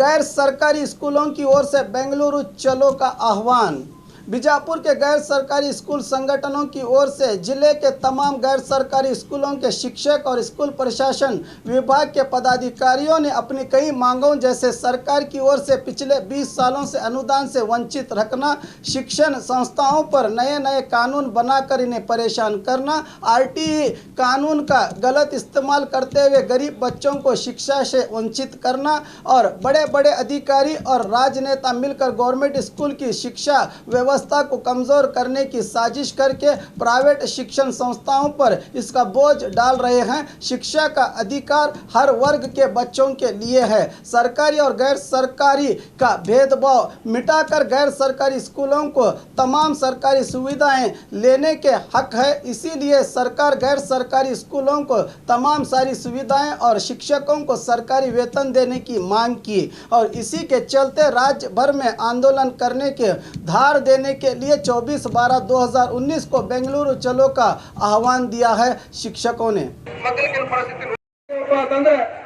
गैर सरकारी स्कूलों की ओर से बेंगलुरु चलो का आह्वान। बीजापुर के गैर सरकारी स्कूल संगठनों की ओर से जिले के तमाम गैर सरकारी स्कूलों के शिक्षक और स्कूल प्रशासन विभाग के पदाधिकारियों ने अपनी कई मांगों जैसे सरकार की ओर से पिछले 20 सालों से अनुदान से वंचित रखना, शिक्षण संस्थाओं पर नए नए कानून बनाकर इन्हें परेशान करना, आरटीई कानून का गलत इस्तेमाल करते हुए गरीब बच्चों को शिक्षा से वंचित करना और बड़े बड़े अधिकारी और राजनेता मिलकर गवर्नमेंट स्कूल की शिक्षा व्यवस्था को कमजोर करने की साजिश करके प्राइवेट शिक्षण संस्थाओं पर इसका बोझ डाल रहे हैं। शिक्षा का अधिकार हर वर्ग के बच्चों के लिए है। सरकारी और गैर सरकारी का भेदभाव मिटाकर गैर सरकारी स्कूलों को तमाम सरकारी सुविधाएं लेने के हक है। इसीलिए सरकार गैर सरकारी स्कूलों को तमाम सारी सुविधाएं और शिक्षकों को सरकारी वेतन देने की मांग की और इसी के चलते राज्य भर में आंदोलन करने के धार देने के लिए 24/12/2019 को बेंगलुरु चलो का आह्वान दिया है शिक्षकों ने।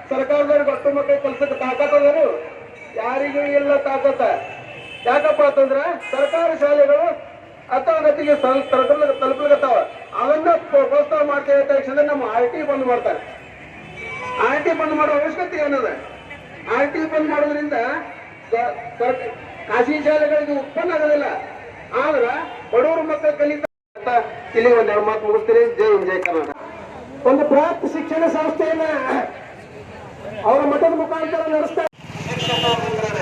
ಸರ್ಕಾರದವರು ಗಟ್ಟು ಮಕ್ಕಳ ಕೆಲಸಕ್ಕೆ ತಾಕತ್ತದೇನು? ಯಾರಿಗೂ ಇಲ್ಲ ತಾಕತ್ತ. ಯಾಕಪ್ಪ ಅಂತಂದ್ರೆ ಸರ್ಕಾರಿ ಶಾಲೆಗಳು ಅತೋಗತಿಗೆ ತಲುಪಲಿಕತ್ತಾವ. ಅವನ್ನ ಪ್ರೋತ್ಸಾಹ ಮಾಡ್ತೇವೆ ತಕ್ಷಣ ನಮ್ಮ ಆರ್ಟಿ ಬಂದ್ ಮಾಡ್ತಾರೆ. ಆರ್ಟಿ ಬಂದ್ ಮಾಡೋ ಅವಶ್ಯಕತೆ ಏನದ? ಆರ್ಟಿ ಬಂದ್ ಮಾಡೋದ್ರಿಂದ ಖಾಸಗಿ ಶಾಲೆಗಳಿಗೆ ಉತ್ಪನ್ನ ಆಗೋದಿಲ್ಲ. ಆದ್ರೆ ಬಡವರು ಮಕ್ಕಳು ಕಲಿತಾ ಇಲ್ಲಿ ಒಂದೆರಡು ಮಾತು ಮುಗಿಸ್ತೀರಿ. ಜೈ ಜೈ ಕರ್ನಾಟಕ. ಒಂದು ಬೃಹತ್ ಶಿಕ್ಷಣ ಸಂಸ್ಥೆಯನ್ನ और मदद मुकाबला व्यवस्था।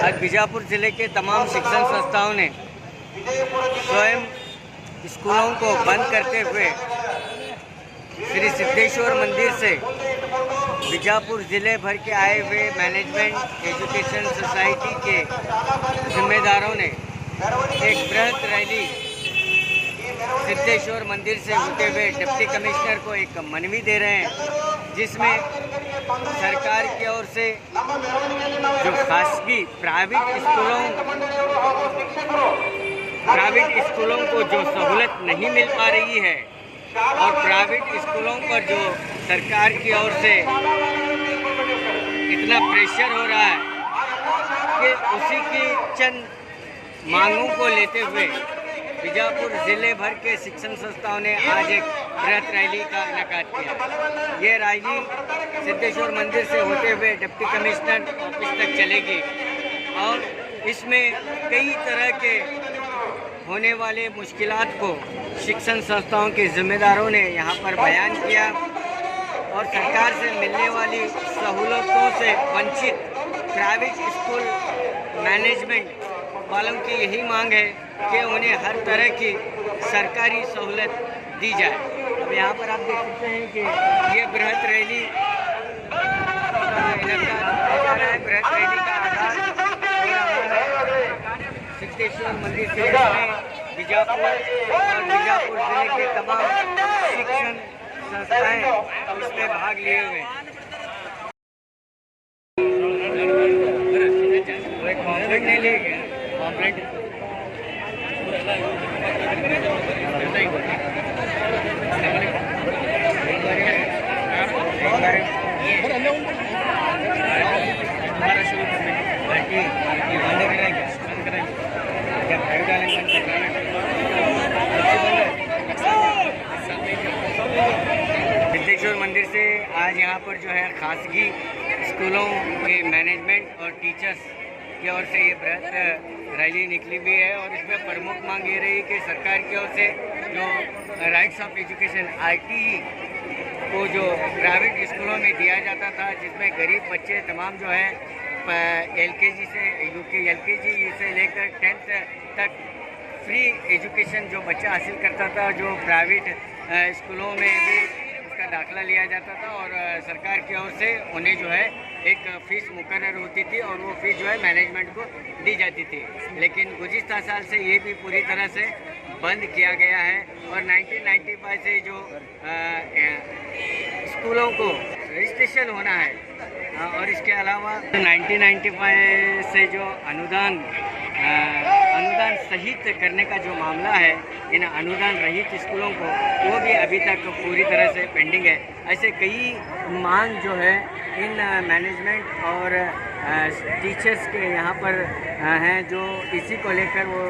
आज बीजापुर जिले के तमाम शिक्षण संस्थाओं ने स्वयं स्कूलों को बंद करते हुए श्री सिद्धेश्वर मंदिर से बीजापुर जिले भर के आए हुए मैनेजमेंट एजुकेशन सोसाइटी के जिम्मेदारों ने एक बृहत रैली सिद्धेश्वर मंदिर से होते हुए डिप्टी कमिश्नर को एक मनवी दे रहे हैं, जिसमें सरकार की ओर से जो खासगी प्राइवेट स्कूलों को जो सहूलत नहीं मिल पा रही है और प्राइवेट स्कूलों पर जो सरकार की ओर से इतना प्रेशर हो रहा है कि उसी की चंद मांगों को लेते हुए बीजापुर जिले भर के शिक्षण संस्थाओं ने आज एक बृहत रैली का इनेकाद किया। ये रैली सिद्धेश्वर मंदिर से होते हुए डिप्टी कमिश्नर ऑफिस तक चलेगी और इसमें कई तरह के होने वाले मुश्किलात को शिक्षण संस्थाओं के जिम्मेदारों ने यहाँ पर बयान किया और सरकार से मिलने वाली सहूलतों से वंचित प्राइवेट स्कूल मैनेजमेंट वालों की यही मांग है कि उन्हें हर तरह की सरकारी सहूलत दी जाए। अब यहाँ पर आप देख सकते हैं कि ये बृहत रैली बृहत रैली का आधार सिद्धेश्वर मंदिर से बीजापुर और बीजापुर जिले के तमाम शिक्षण संस्थाएं इसमें भाग लिए हुए हैं। एक पॉम्पलेट नहीं ले गया, पॉम्पलेट सिद्धेश्वर मंदिर से आज यहाँ पर जो है खासगी स्कूलों के मैनेजमेंट और टीचर्स की ओर से ये बृहत रैली निकली हुई है और इसमें प्रमुख मांग ये रही कि सरकार की ओर से जो राइट्स ऑफ एजुकेशन आरटीई को जो प्राइवेट स्कूलों में दिया जाता था, जिसमें गरीब बच्चे तमाम जो है एलकेजी से एलकेजी से लेकर 10th तक फ्री एजुकेशन जो बच्चा हासिल करता था, जो प्राइवेट स्कूलों में भी उसका दाखिला लिया जाता था और सरकार की ओर से उन्हें जो है एक फ़ीस मुकर्रर होती थी और वो फ़ीस जो है मैनेजमेंट को दी जाती थी। लेकिन गुज़िश्ता साल से ये भी पूरी तरह से बंद किया गया है और 1995 से जो स्कूलों को रजिस्ट्रेशन होना है और इसके अलावा 1995 से जो अनुदान सहित करने का जो मामला है, इन अनुदान रहित स्कूलों को वो भी अभी तक पूरी तरह से पेंडिंग है। ऐसे कई मांग जो है इन मैनेजमेंट और टीचर्स के यहाँ पर हैं, जो इसी को लेकर वो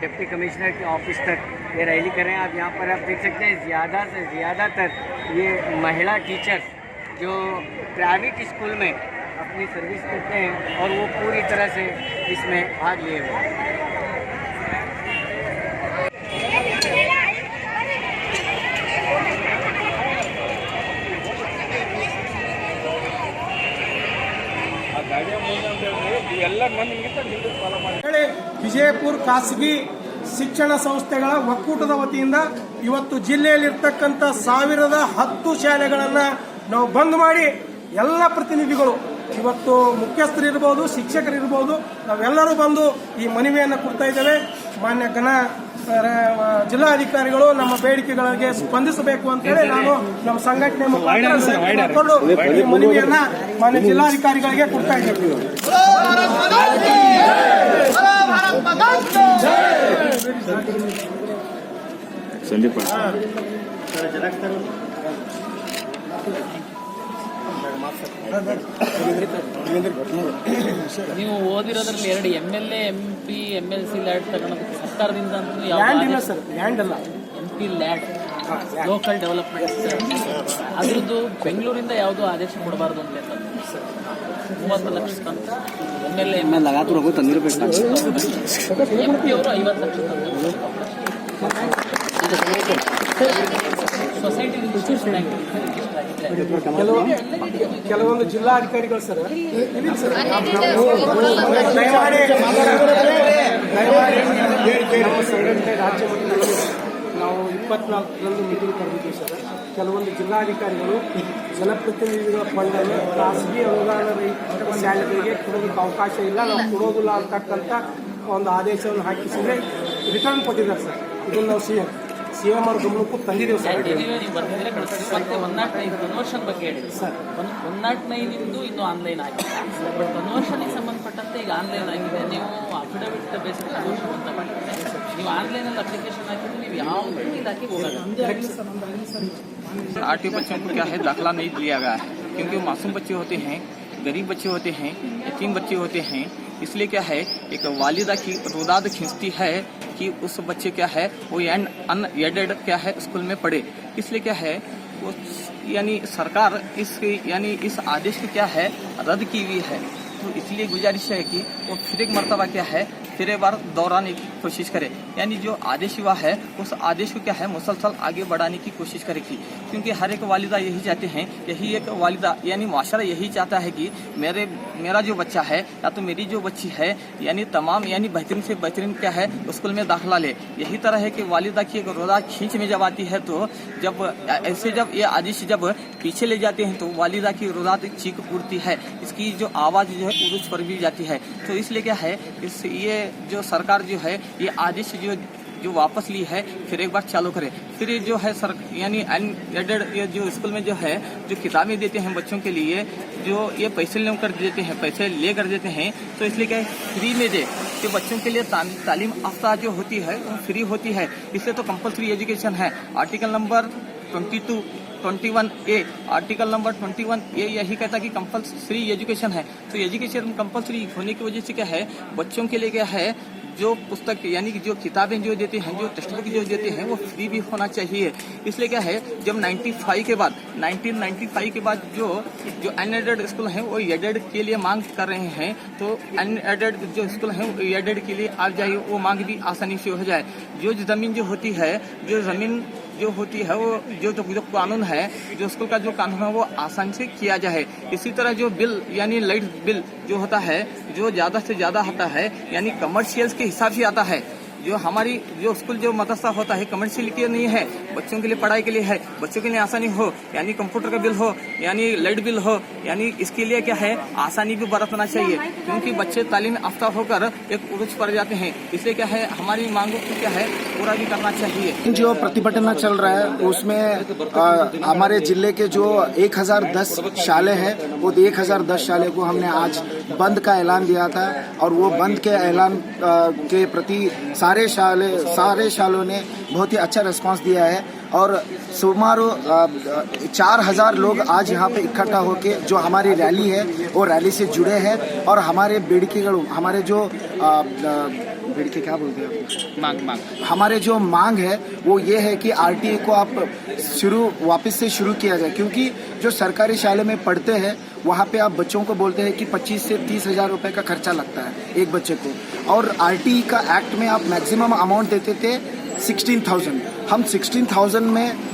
डिप्टी कमिश्नर के ऑफिस तक ये रैली कर रहे हैं। आप यहाँ पर आप देख सकते हैं ज़्यादा से ज़्यादातर ये महिला टीचर्स जो प्राइवेट स्कूल में अपनी सर्विस करते हैं और वो पूरी तरह से इसमें भाग लिए हुए हैं। ವಿಜಯಪುರ ಖಾಸಗಿ ಶಿಕ್ಷಣ ಸಂಸ್ಥೆಗಳ ಒಕ್ಕೂಟದ ವತಿಯಿಂದ ಇವತ್ತು ಜಿಲ್ಲೆಯಲ್ಲಿರ್ತಕ್ಕಂಥ 1010 ಶಾಲೆಗಳನ್ನ ನಾವು ಬಂದ್ ಮಾಡಿ ಎಲ್ಲ ಪ್ರತಿನಿಧಿಗಳು ಇವತ್ತು ಮುಖ್ಯಸ್ಥರಿರ್ಬೋದು, ಶಿಕ್ಷಕರಿರ್ಬೋದು, ನಾವೆಲ್ಲರೂ ಬಂದು ಈ ಮನವಿಯನ್ನು ಕೊಡ್ತಾ ಇದ್ದೇವೆ. ಮಾನ್ಯ ಜಿಲ್ಲಾಧಿಕಾರಿಗಳು ನಮ್ಮ ಬೇಡಿಕೆಗಳಿಗೆ ಸ್ಪಂದಿಸಬೇಕು ಅಂತ ಹೇಳಿ ನಾನು ನಮ್ಮ ಸಂಘಟನೆ ಮುಖಂಡರು ಈ ಮನವಿಯನ್ನ ಮಾನ್ಯ ಜಿಲ್ಲಾಧಿಕಾರಿಗಳಿಗೆ ಕೊಡ್ತಾ ಇದ್ದೇವೆ. ನೀವು ಓದಿರೋದ್ರಲ್ಲಿ 2 MLA, MP, MLC ಲ್ಯಾಡ್ ತಗೊಳೋದಕ್ಕೆ ಸರ್ಕಾರದಿಂದ MP ಲ್ಯಾಡ್ ಲೋಕಲ್ ಡೆವಲಪ್ಮೆಂಟ್ ಅದ್ರದ್ದು ಬೆಂಗಳೂರಿಂದ ಯಾವುದೋ ಆದೇಶ ಕೊಡಬಾರ್ದು ಅಂತ 30 ಲಕ್ಷ MLA MP ಅವರು 50 ಲಕ್ಷ ಸೊಸೈಟಿ ಕೆಲವೊಂದು ಜಿಲ್ಲಾಧಿಕಾರಿಗಳು ಸರ್ ರಾಜ್ಯ ಮಟ್ಟದಲ್ಲಿ ನಾವು 24ರಂದು ಮೀಟಿಂಗ್ ಕರೆದಿದ್ದೀವಿ ಸರ್. ಕೆಲವೊಂದು ಜಿಲ್ಲಾಧಿಕಾರಿಗಳು ಜನಪ್ರತಿನಿಧಿಗಳ ಫಂಡನ್ನು ಖಾಸಗಿ ಅನುದಾನ ರಹಿತ ಶಾಲೆಗಳಿಗೆ ಕೊಡೋದಕ್ಕೆ ಅವಕಾಶ ಇಲ್ಲ, ನಾವು ಕೊಡೋದಿಲ್ಲ ಅಂತಕ್ಕಂಥ ಒಂದು ಆದೇಶವನ್ನು ಹಾಕಿಸಿದ್ರೆ ರಿಟರ್ನ್ ಕೊಟ್ಟಿದ್ದಾರೆ ಸರ್. ಇದನ್ನು ನಾವು ಸಿಎಂ ಅವ್ರ ಗಮನಕ್ಕೂ ತಂದಿದ್ದೇವೆ ಸರ್. ನೀವು ಬರ್ತಿದ್ರೆ ಮತ್ತೆ 109 ಕನ್ವರ್ಷನ್ ಬಗ್ಗೆ ಹೇಳಿದ್ರು ಸರ್. 109 ಇನ್ನು ಆನ್ಲೈನ್ ಆಗಿದೆ, ಬಟ್ ಕನ್ವರ್ಷನ್ಗೆ ಸಂಬಂಧಪಟ್ಟಂತೆ ಈಗ ಆನ್ಲೈನ್ ಆಗಿದೆ. ನೀವು ಅಫಿಡವಿಟ್ ಬೇಸಿಸ್ ಅಂತ ಮಾಡಿದ್ರೆ ನೀವು ಆನ್ಲೈನಲ್ಲಿ ಅಪ್ಲಿಕೇಶನ್ ಹಾಕಿದ್ರೆ ನೀವು ಯಾವ ಇಲಾಖೆಗೆ ಹೋಗೋದು. आरटीओ बच्चों को क्या है दाखिला नहीं दिया गया है, क्योंकि मासूम बच्चे होते हैं, गरीब बच्चे होते हैं, यतीम बच्चे होते हैं. इसलिए क्या है एक वालिदा की रुदाद खींचती है कि उस बच्चे क्या है वो अनएडेड क्या है स्कूल में पढ़े. इसलिए क्या है वो यानी सरकार इस आदेश को क्या है रद्द की हुई है. तो इसलिए गुजारिश है कि वो फिर एक मर्तबा क्या है फिर एक बार दोहराने की कोशिश करे. यानी जो आदेश हुआ है उस आदेश को क्या है मुसलसल आगे बढ़ाने की कोशिश करेगी, क्योंकि हर एक वालिदा यही चाहते हैं, यही एक वालिदा यानी माशरा यही चाहता है कि मेरा जो बच्चा है या तो मेरी जो बच्ची है यानी तमाम यानी बेहतरीन से बेहतरीन क्या है स्कूल में दाखिला ले. यही तरह है कि वालिदा की एक रोदा खींच में जब आती है तो जब ऐसे जब ये आदेश जब पीछे ले जाते हैं तो वालिदा की रोदा चीख उड़ती है, इसकी जो आवाज़ जो है उरुज पर भी जाती है. तो इसलिए क्या है ये जो सरकार जो है ये आदेश जो वापस ली है फिर एक बार चालू करे. फिर जो है यानी अनएडेड ये जो स्कूल में जो है जो किताबें देते हैं बच्चों के लिए जो ये पैसे लेकर देते हैं, पैसे ले कर देते हैं, तो इसलिए क्या है फ्री में दे कि बच्चों के लिए तालीम याफ्ता जो होती है वो फ्री होती है. इसलिए तो कंपल्सरी एजुकेशन है. Article number 21A article number 21A यही कहता है कि कंपल्सरी एजुकेशन है. तो एजुकेशन कंपल्सरी होने की वजह से क्या है बच्चों के लिए क्या है जो पुस्तक यानी कि जो किताबें जो देते हैं, जो टेक्स्ट बुक जो देते हैं वो फ्री भी होना चाहिए. इसलिए क्या है जब 1995 के बाद जो अनएडेड स्कूल हैं वो एडेड के लिए मांग कर रहे हैं, तो अनएडेड जो स्कूल हैं वो एडेड के लिए आ जाए, वो मांग भी आसानी से हो जाए. जो ज़मीन जो होती है जो होती है वो जो कानून है जो स्कूल का जो कानून है वो आसानी से किया जाए. इसी तरह जो बिल यानी लाइट बिल जो होता है जो ज़्यादा से ज़्यादा आता है यानी कमर्शियल्स के हिसाब से आता है. जो हमारी जो स्कूल जो मदरसा होता है कमर्शियल के नहीं है, बच्चों के लिए पढ़ाई के लिए है, बच्चों के लिए आसानी हो यानी कंप्यूटर का बिल हो यानी लाइट बिल हो, यानी इसके लिए क्या है आसानी भी बरतना चाहिए, क्योंकि बच्चे तालीम याफ्ता होकर एक उरुज पर जाते हैं. इसलिए क्या है हमारी मांगों को क्या है पूरा भी करना चाहिए. जो प्रतिभटना चल रहा है उसमें हमारे जिले के जो 1010 शाले हैं वो 1010 शाले को हमने आज बंद का ऐलान दिया था, और वो बंद के ऐलान के प्रति सारे शालों ने बहुत ही अच्छा रिस्पांस दिया है. और सुमारो 4000 लोग आज यहाँ पे इकट्ठा होके जो हमारी रैली है वो रैली से जुड़े हैं। और हमारे बेड़कीगढ़ हमारे जो बेड़के क्या बोलते हैं मांग हमारे जो मांग है वो ये है कि आरटीए को आप वापस से शुरू किया जाए, क्योंकि जो सरकारी शाले में पढ़ते हैं वहाँ पे आप बच्चों को बोलते हैं कि 25 से 30 हज़ार रुपये का खर्चा लगता है एक बच्चे को, और आरटीई का एक्ट में आप मैक्सिमम अमाउंट देते थे 16,000। हम 16,000 में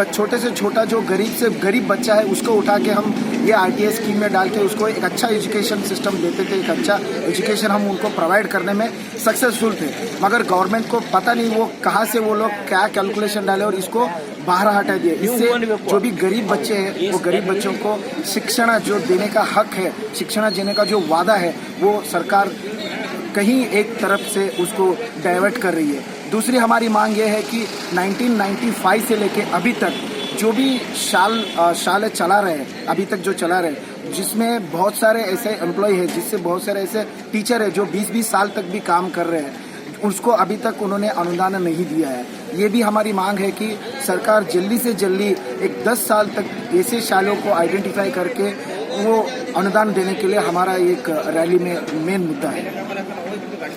छोटे से छोटा जो गरीब से गरीब बच्चा है उसको उठा के हम ये आरटीए स्कीम में डाल के उसको एक अच्छा एजुकेशन सिस्टम देते थे, एक अच्छा एजुकेशन हम उनको प्रोवाइड करने में सक्सेसफुल थे। मगर गवर्नमेंट को पता नहीं वो कहाँ से वो लोग क्या कैलकुलेशन डाले और इसको बाहर हटा दिए। इससे जो भी गरीब बच्चे हैं वो गरीब बच्चों को शिक्षण जो देने का हक है, शिक्षण देने का जो वादा है वो सरकार कहीं एक तरफ से उसको डाइवर्ट कर रही है। दूसरी हमारी मांग ये है कि 1995 से लेके अभी तक जो भी शाले चला रहे हैं, अभी तक जो चला रहे हैं, जिसमें बहुत सारे ऐसे एम्प्लॉय हैं, जिससे बहुत सारे ऐसे टीचर हैं जो 20-20 साल तक भी काम कर रहे हैं, उसको अभी तक उन्होंने अनुदान नहीं दिया है। ये भी हमारी मांग है कि सरकार जल्दी से जल्दी एक 10 साल तक ऐसे शालों को आइडेंटिफाई करके वो अनुदान देने के लिए हमारा एक रैली में मेन मुद्दा है।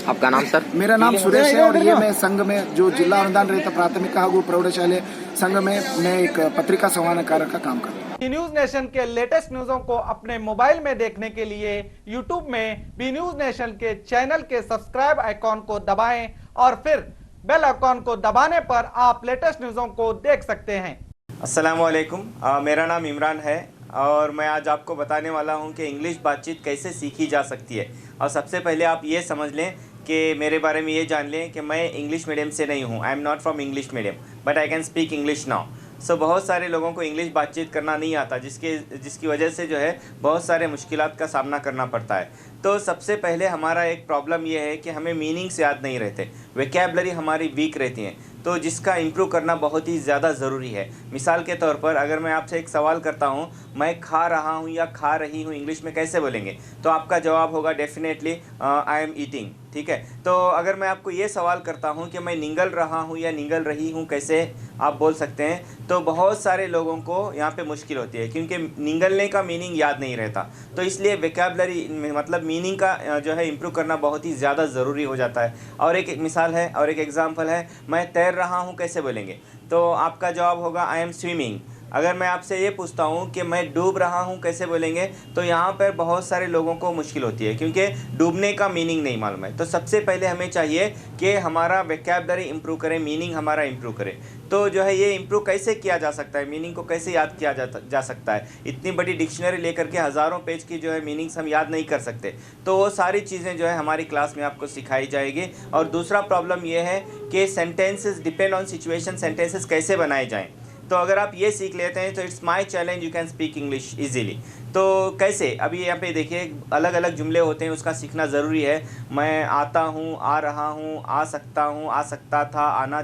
आपका नाम सर? मेरा नाम सुरेश है और ये मैं संघ में जो जिला अनुदान रहित प्राथमिक ಹಾಗೂ प्रौढ़शाले संघ में मैं एक पत्रिका संवादकार का काम करता हूँ। बी न्यूज नेशन के लेटेस्ट न्यूज़ों को अपने मोबाइल में देखने के लिए यूट्यूब में बी न्यूज नेशन के चैनल के सब्सक्राइब आइकॉन को दबाएं और फिर बेल आइकॉन को दबाने पर आप लेटेस्ट न्यूज़ों को देख सकते हैं। अस्सलाम वालेकुम, मेरा नाम इमरान है और मैं आज आपको बताने वाला हूं कि इंग्लिश बातचीत कैसे सीखी जा सकती है। और सबसे पहले आप ये समझ लें कि मेरे बारे में ये जान लें कि मैं इंग्लिश मीडियम से नहीं हूं। I am not from English medium but I can speak English now. So बहुत सारे लोगों को इंग्लिश बातचीत करना नहीं आता, जिसकी वजह से जो है बहुत सारे मुश्किलात का सामना करना पड़ता है। तो सबसे पहले हमारा एक प्रॉब्लम यह है कि हमें मीनिंग्स याद नहीं रहते, वोकैबुलरी हमारी वीक रहती हैं, तो जिसका इम्प्रूव करना बहुत ही ज़्यादा ज़रूरी है। मिसाल के तौर पर अगर मैं आपसे एक सवाल करता हूँ, मैं खा रहा हूँ या खा रही हूँ इंग्लिश में कैसे बोलेंगे, तो आपका जवाब होगा डेफिनेटली आई एम ईटिंग। ठीक है, तो अगर मैं आपको ये सवाल करता हूँ कि मैं निगल रहा हूँ या निगल रही हूँ कैसे आप बोल सकते हैं, तो बहुत सारे लोगों को यहाँ पे मुश्किल होती है क्योंकि निगलने का मीनिंग याद नहीं रहता। तो इसलिए वोकैबुलरी मतलब मीनिंग का जो है इम्प्रूव करना बहुत ही ज़्यादा ज़रूरी हो जाता है। और एक मिसाल है और एक एग्जांपल है, मैं तैर रहा हूँ कैसे बोलेंगे, तो आपका जवाब होगा आई एम स्विमिंग। अगर मैं आपसे ये पूछता हूँ कि मैं डूब रहा हूँ कैसे बोलेंगे, तो यहाँ पर बहुत सारे लोगों को मुश्किल होती है क्योंकि डूबने का मीनिंग नहीं मालूम है। तो सबसे पहले हमें चाहिए कि हमारा वोकैबुलरी इम्प्रूव करें, मीनिंग हमारा इम्प्रूव करें। तो जो है ये इम्प्रूव कैसे किया जा सकता है, मीनिंग को कैसे याद किया जा सकता है। इतनी बड़ी डिक्शनरी लेकर के हज़ारों पेज की जो है मीनिंग्स हम याद नहीं कर सकते, तो वो सारी चीज़ें जो है हमारी क्लास में आपको सिखाई जाएगी। और दूसरा प्रॉब्लम ये है कि sentences depend on situation, sentences कैसे बनाए जाएँ। तो अगर आप ये सीख लेते हैं तो it's my challenge, you can speak English easily. तो कैसे, अभी यहाँ पे देखिए अलग अलग जुमले होते हैं, उसका सीखना ज़रूरी है। मैं आता हूँ, आ रहा हूँ, आ सकता था, आना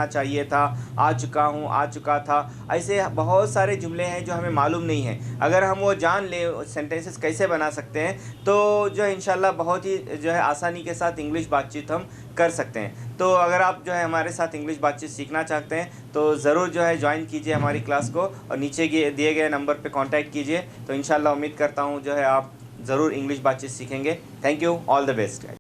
चाहिए था, आ चुका हूँ, आ चुका था। ऐसे बहुत सारे जुमले हैं जो हमें मालूम नहीं है। अगर हम वो जान ले सेंटेंसेस कैसे बना सकते हैं, तो जो है इंशाल्लाह बहुत ही जो है आसानी के साथ इंग्लिश बातचीत हम कर सकते हैं। तो अगर आप जो है हमारे साथ इंग्लिश बातचीत सीखना चाहते हैं तो ज़रूर जो है ज्वाइन कीजिए हमारी क्लास को और नीचे दिए गए नंबर पे कांटेक्ट कीजिए। तो इंशाल्लाह उम्मीद करता हूँ जो है आप ज़रूर इंग्लिश बातचीत सीखेंगे। Thank you, all the best.